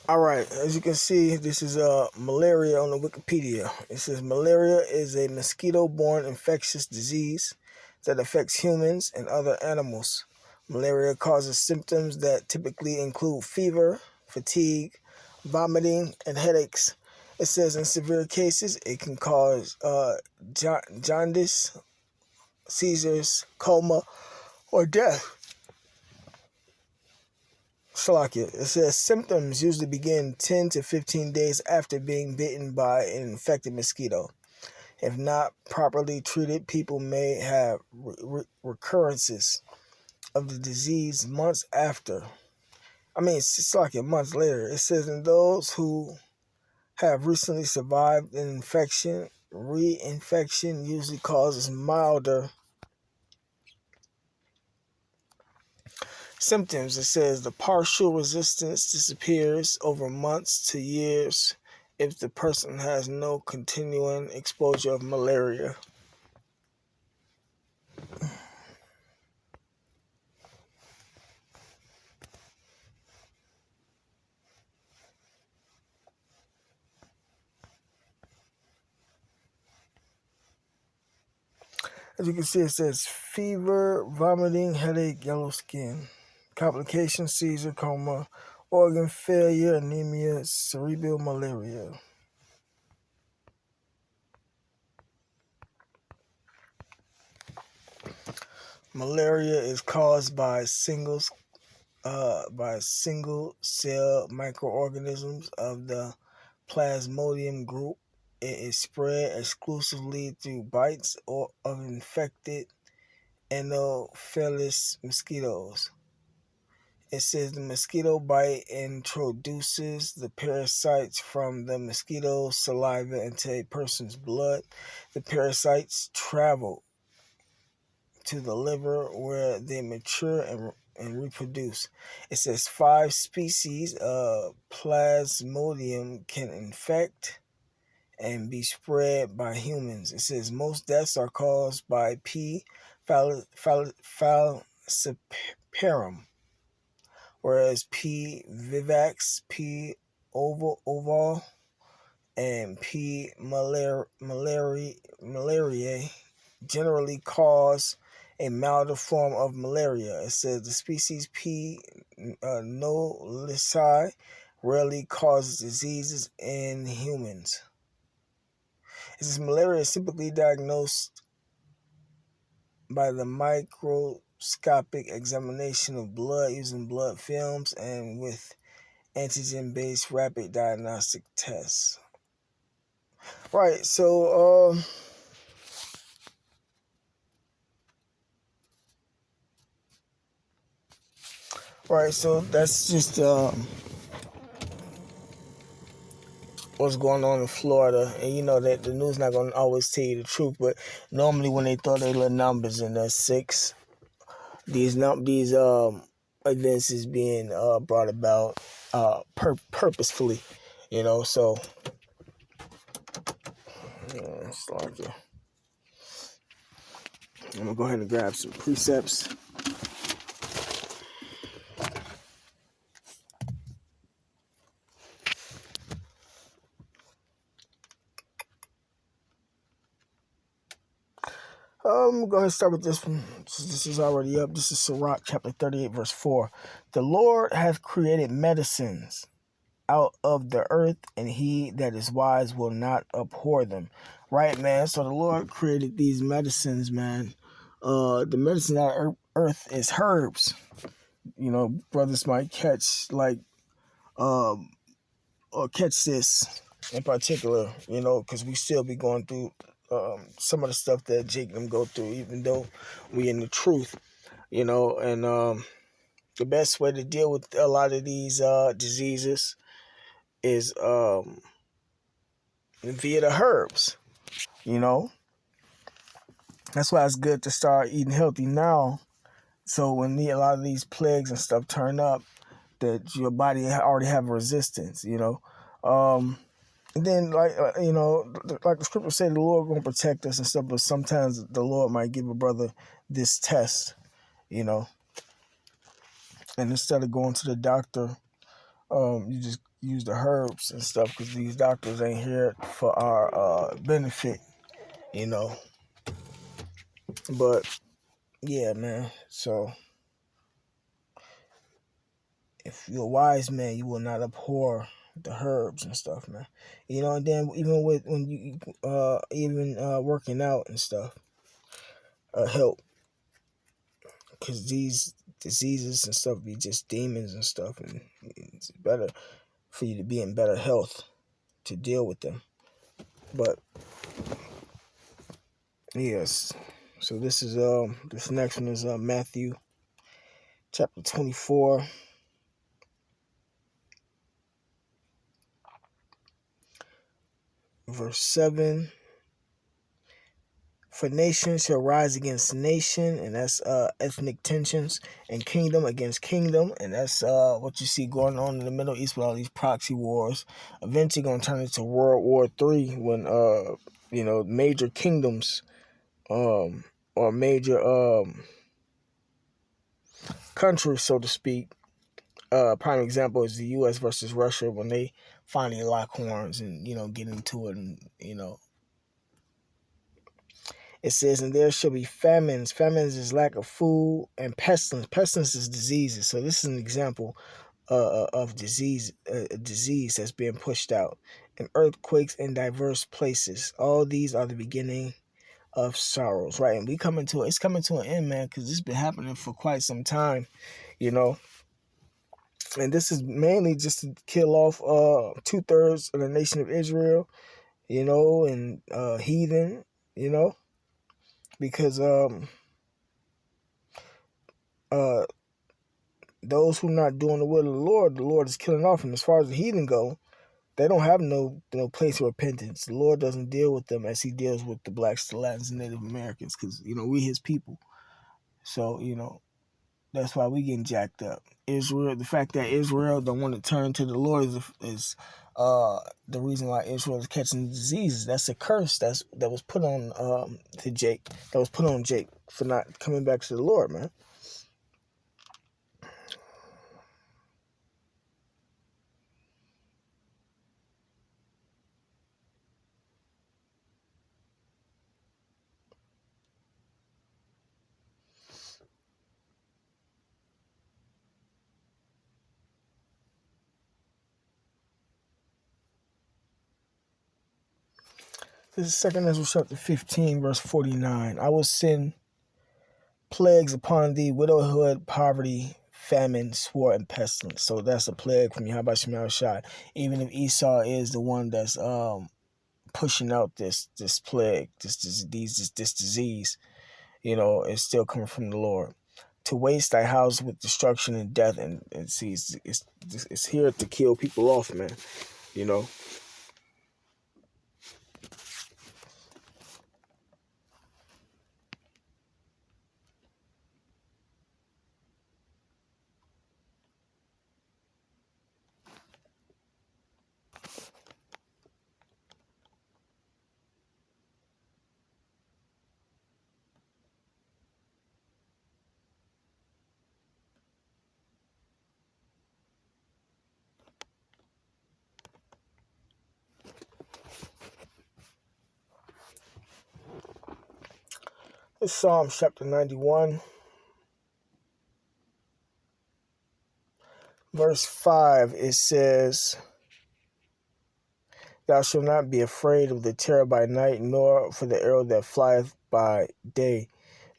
All right, as you can see, this is malaria on the Wikipedia. It says malaria is a mosquito-borne infectious disease that affects humans and other animals. Malaria causes symptoms that typically include fever, fatigue, vomiting, and headaches. It says in severe cases, it can cause jaundice, seizures, coma, or death. Salakia. It says symptoms usually begin 10 to 15 days after being bitten by an infected mosquito. If not properly treated, people may have recurrences of the disease months after. Salakia, months later. It says in those who have recently survived an infection, reinfection usually causes milder symptoms. It says the partial resistance disappears over months to years if the person has no continuing exposure of malaria. As you can see, it says fever, vomiting, headache, yellow skin, complications, seizure, coma, organ failure, anemia, cerebral malaria. Malaria is caused by single cell microorganisms of the Plasmodium group. It is spread exclusively through bites of infected Anopheles mosquitoes. It says the mosquito bite introduces the parasites from the mosquito's saliva into a person's blood. The parasites travel to the liver where they mature and reproduce. It says 5 species of Plasmodium can infect and be spread by humans. It says most deaths are caused by P. falciparum, whereas P. vivax, P. oval, and P. malariae generally cause a milder form of malaria. It says the species P. knowlesi rarely causes diseases in humans. It says malaria is typically diagnosed by the microscopic examination of blood using blood films and with antigen-based rapid diagnostic tests. Right, so that's just what's going on in Florida. And you know that the news not going to always tell you the truth, but normally when they throw their little numbers in there, 6, these events is being brought about purposefully, so it's like I'm going to go ahead and grab some precepts. Go ahead and start with this one. This is already up. This is Sirach chapter 38, verse 4. The Lord hath created medicines out of the earth, and he that is wise will not abhor them. Right, man? So the Lord created these medicines, man. The medicine out of earth is herbs. Brothers might catch, or catch this in particular, because we still be going through some of the stuff that Jake and them go through, even though we in the truth, and the best way to deal with a lot of these diseases is via the herbs. That's why it's good to start eating healthy now, so when a lot of these plagues and stuff turn up, that your body already have resistance. And then, like the scripture say, the Lord gonna protect us and stuff. But sometimes the Lord might give a brother this test, and instead of going to the doctor, You just use the herbs and stuff because these doctors ain't here for our benefit, you know. But yeah, man. So if you're a wise man, you will not abhor the herbs and stuff, man. You know, and then even with when you even working out and stuff help, because these diseases and stuff be just demons and stuff, and it's better for you to be in better health to deal with them. But yes, so this next one is Matthew chapter 24, verse 7. For nation shall rise against nation, and that's ethnic tensions, and kingdom against kingdom, and that's what you see going on in the Middle East with all these proxy wars. Eventually going to turn into World War III when major kingdoms or major countries, so to speak. Prime example is the U.S. versus Russia when they finally lock horns and get into it, and it says, and there shall be famines. Famines is lack of food, and pestilence. Pestilence is diseases. So this is an example of disease, a disease that's being pushed out, and earthquakes in diverse places. All these are the beginning of sorrows, right? And it's coming to an end, man, because this has been happening for quite some time, And this is mainly just to kill off 2/3 of the nation of Israel, and heathen, because uh those who not doing the will of the Lord is killing off. And as far as the heathen go, they don't have no place of repentance. The Lord doesn't deal with them as He deals with the blacks, the Latins, and Native Americans, because we His people. So that's why we getting jacked up. Israel, the fact that Israel don't want to turn to the Lord is the reason why Israel is catching diseases. That's a curse that was put on to Jake. That was put on Jake for not coming back to the Lord, man. This is 2 Ezra chapter 15, verse 49. I will send plagues upon thee, widowhood, poverty, famine, sword, and pestilence. So that's a plague from Yahweh Shemel Shai. Even if Esau is the one that's pushing out this plague, this disease, it's still coming from the Lord. To waste thy house with destruction and death, and see, it's here to kill people off, man. It's Psalm chapter 91, verse 5. It says, thou shalt not be afraid of the terror by night, nor for the arrow that flieth by day,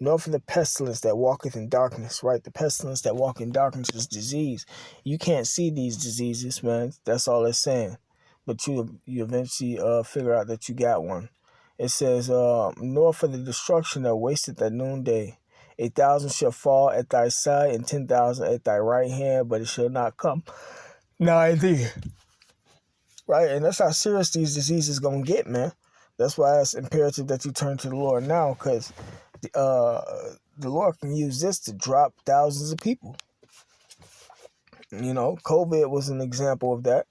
nor for the pestilence that walketh in darkness, right? The pestilence that walk in darkness is disease. You can't see these diseases, man. That's all it's saying. But you eventually figure out that you got one. It says, nor for the destruction that wasteth at noonday. 1,000 shall fall at thy side, and 10,000 at thy right hand, but it shall not come nigh thee. Right, and that's how serious these diseases gonna get, man. That's why it's imperative that you turn to the Lord now, because the Lord can use this to drop thousands of people. COVID was an example of that.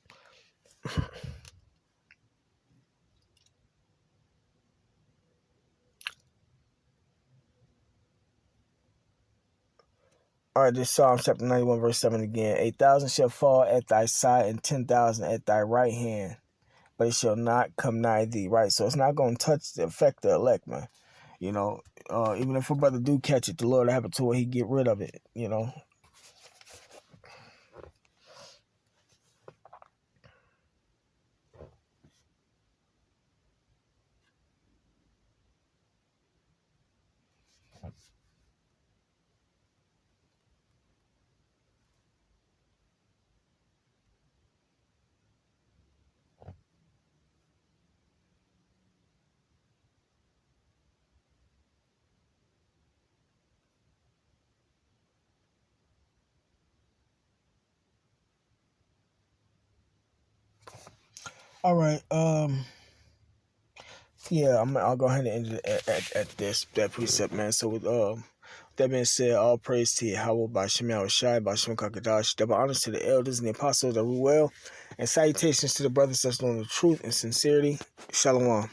All right, this Psalm chapter 91, verse 7 again. 1,000 shall fall at thy side and 10,000 at thy right hand, but it shall not come nigh thee, right? So it's not going to affect the elect, man. You know, even if a brother do catch it, the Lord will have it to where he get rid of it, you know. All right, yeah, I'll go ahead and end it at that precept, man. So with that being said, all praise to Yahweh by Shemal Shai, by Shem Kakadash, double honors to the elders and the apostles that rule well, and salutations to the brothers that's knowing the truth and sincerity. Shalom.